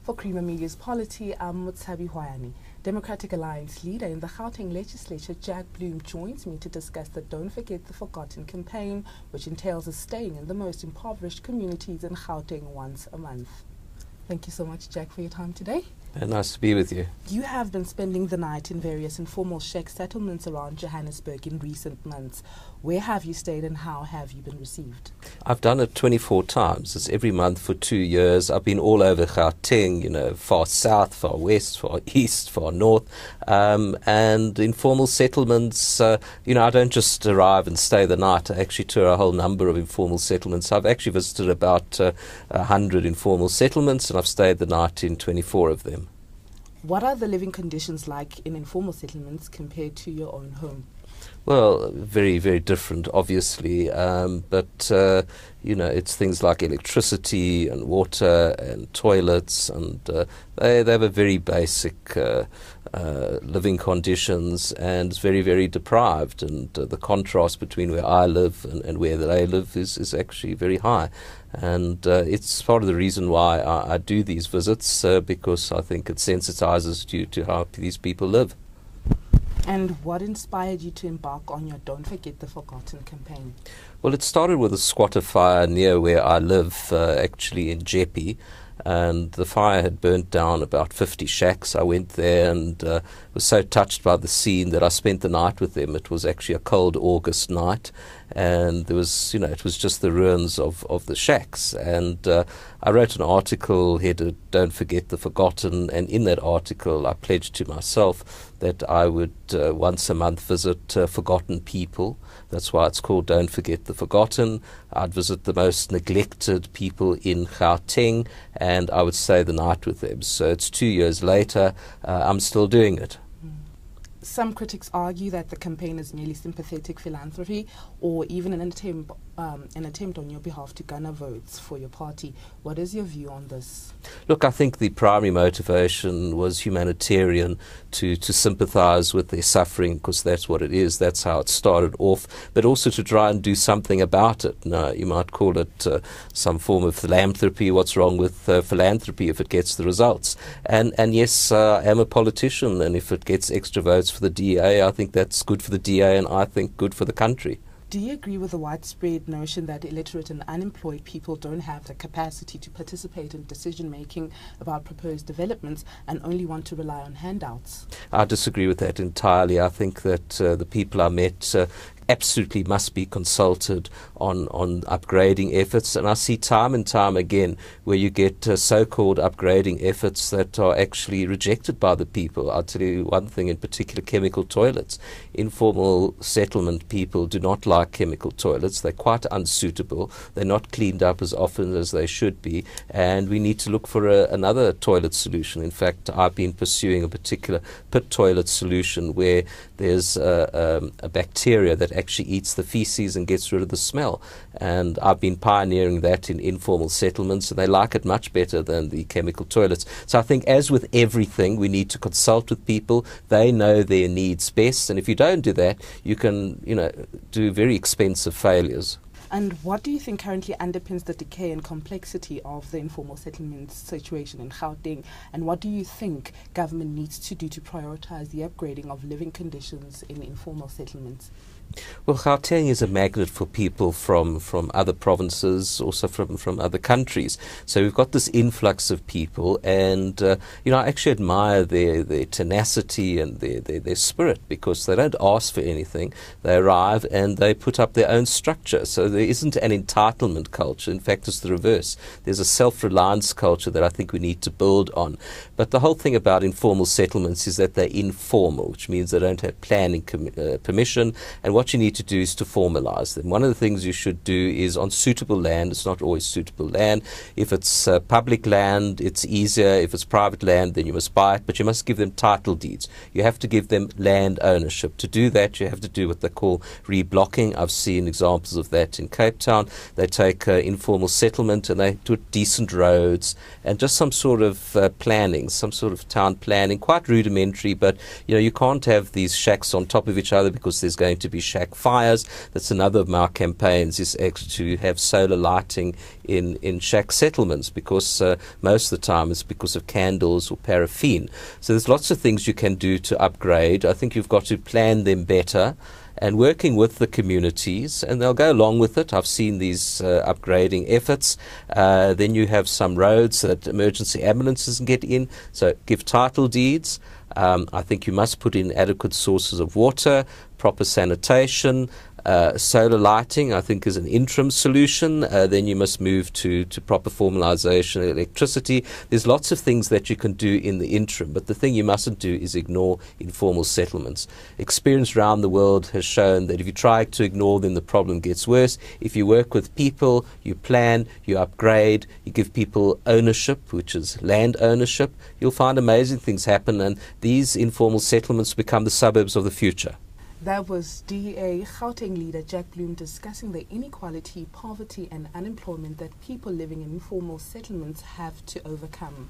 For Creamer Media's Polity, I'm Motshabi Hoaeane. Democratic Alliance leader in the Gauteng Legislature Jack Bloom joins me to discuss the Don't Forget the Forgotten campaign, which entails us staying in the most impoverished communities in Gauteng once a month. Thank you so much, Jack, for your time today. Nice to be with you. You have been spending the night in various informal shack settlements around Johannesburg in recent months. Where have you stayed and how have you been received? I've done it 24 times. It's every month for 2 years. I've been all over Gauteng, far south, far west, far east, far north. And informal settlements, I don't just arrive and stay the night. I actually tour a whole number of informal settlements. I've actually visited about 100 informal settlements, and I've stayed the night in 24 of them. What are the living conditions like in informal settlements compared to your own home? Well, very, very different, obviously, but it's things like electricity and water and toilets, and they have a very basic living conditions, and it's very, very deprived, and the contrast between where I live and where they live is actually very high. And it's part of the reason why I do these visits, because I think it sensitizes you to how these people live. And what inspired you to embark on your Don't Forget the Forgotten campaign? Well, it started with a squatter fire near where I live, actually in Jeppe. And the fire had burnt down about 50 shacks. I went there and was so touched by the scene that I spent the night with them. It was actually a cold August night, and there was, it was just the ruins of the shacks. And I wrote an article headed "Don't Forget the Forgotten," and in that article I pledged to myself that I would once a month visit forgotten people. That's why it's called Don't Forget the Forgotten. I'd visit the most neglected people in Gauteng, and I would stay the night with them. So it's 2 years later, I'm still doing it. Some critics argue that the campaign is merely sympathetic philanthropy, or even an attempt on your behalf to garner votes for your party. What is your view on this? Look, I think the primary motivation was humanitarian, to sympathize with their suffering, because that's what it is. That's how it started off, but also to try and do something about it. Now, you might call it some form of philanthropy. What's wrong with philanthropy if it gets the results? And yes, I am a politician, and if it gets extra votes for the DA, I think that's good for the DA, and I think good for the country. Do you agree with the widespread notion that illiterate and unemployed people don't have the capacity to participate in decision-making about proposed developments and only want to rely on handouts? I disagree with that entirely. I think that the people I met absolutely must be consulted on upgrading efforts, and I see time and time again where you get so-called upgrading efforts that are actually rejected by the people. I'll tell you one thing in particular: chemical toilets. Informal settlement people do not like chemical toilets. They're quite unsuitable. They're not cleaned up as often as they should be, and we need to look for another toilet solution. In fact, I've been pursuing a particular pit toilet solution where there's a bacteria that actually eats the feces and gets rid of the smell. And I've been pioneering that in informal settlements, and they like it much better than the chemical toilets. So I think, as with everything, we need to consult with people. They know their needs best, and if you don't do that, you can, do very expensive failures. And what do you think currently underpins the decay and complexity of the informal settlement situation in Gauteng? And what do you think government needs to do to prioritize the upgrading of living conditions in informal settlements? Well, Gauteng is a magnet for people from other provinces, also from other countries. So we've got this influx of people, and I actually admire their tenacity and their spirit, because they don't ask for anything. They arrive and they put up their own structure. So there isn't an entitlement culture. In fact, it's the reverse. There's a self-reliance culture that I think we need to build on. But the whole thing about informal settlements is that they're informal, which means they don't have planning permission, and what you need to do is to formalize them. One of the things you should do is on suitable land. It's not always suitable land. If it's public land, it's easier. If it's private land, then you must buy it, but you must give them title deeds. You have to give them land ownership. To do that, you have to do what they call reblocking. I've seen examples of that in Cape Town. They take informal settlement and they do decent roads and just some sort of planning, some sort of town planning, quite rudimentary, but you can't have these shacks on top of each other because there's going to be shack fires. That's another of my campaigns, is actually to have solar lighting in shack settlements, because most of the time it's because of candles or paraffin. So there's lots of things you can do to upgrade. I think you've got to plan them better, and working with the communities, and they'll go along with it. I've seen these upgrading efforts. Then you have some roads that emergency ambulances can get in, so give title deeds. I think you must put in adequate sources of water, proper sanitation. Solar lighting, I think, is an interim solution. Then you must move to proper formalisation of electricity. There's lots of things that you can do in the interim, but the thing you mustn't do is ignore informal settlements. Experience around the world has shown that if you try to ignore them, the problem gets worse. If you work with people, you plan, you upgrade, you give people ownership, which is land ownership, you'll find amazing things happen, and these informal settlements become the suburbs of the future. That was DA Gauteng leader Jack Bloom discussing the inequality, poverty and unemployment that people living in informal settlements have to overcome.